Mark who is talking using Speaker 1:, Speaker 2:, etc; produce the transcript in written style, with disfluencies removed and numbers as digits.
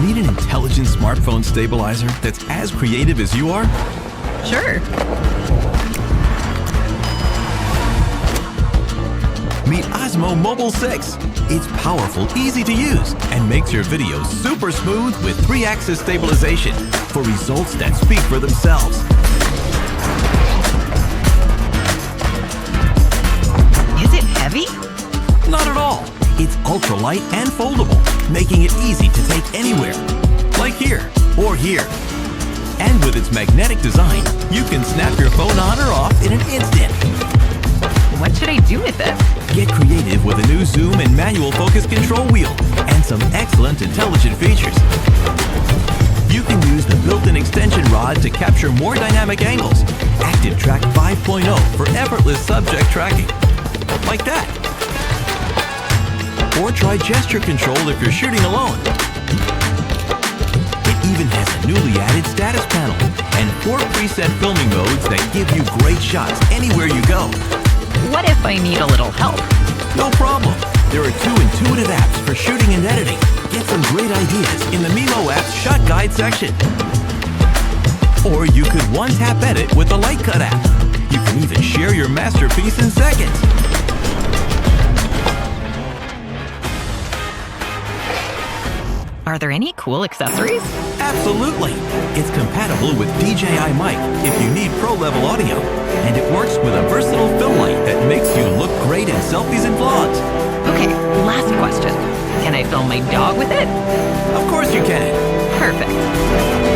Speaker 1: Need an intelligent smartphone stabilizer that's as creative as you are?
Speaker 2: Sure.
Speaker 1: Meet Osmo Mobile 6. It's powerful, easy to use, and makes your videos super smooth with 3-axis stabilization for results that speak for themselves.
Speaker 2: Is it heavy?
Speaker 1: Not at all. It's ultralight and foldable, making it easy to take anywhere, like here or here. And with its magnetic design, you can snap your phone on or off in an instant.
Speaker 2: What should I do with it?
Speaker 1: Get creative with a new zoom and manual focus control wheel and some excellent intelligent features. You can use the built-in extension rod to capture more dynamic angles. Active Track 5.0 for effortless subject tracking. Like that. Or try gesture control if you're shooting alone. It even has a newly added status panel and 4 preset filming modes that give you great shots anywhere you go.
Speaker 2: What if I need a little help?
Speaker 1: No problem. There are 2 intuitive apps for shooting and editing. Get some great ideas in the Milo app's shot guide section. Or you could one-tap edit with the Light Cut app. You can even share your masterpiece in seconds.
Speaker 2: Are there any cool accessories?
Speaker 1: Absolutely. It's compatible with DJI mic if you need pro-level audio. And it works with a versatile film light that makes you look great in selfies and vlogs.
Speaker 2: Okay, last question. Can I film my dog with it?
Speaker 1: Of course you can.
Speaker 2: Perfect.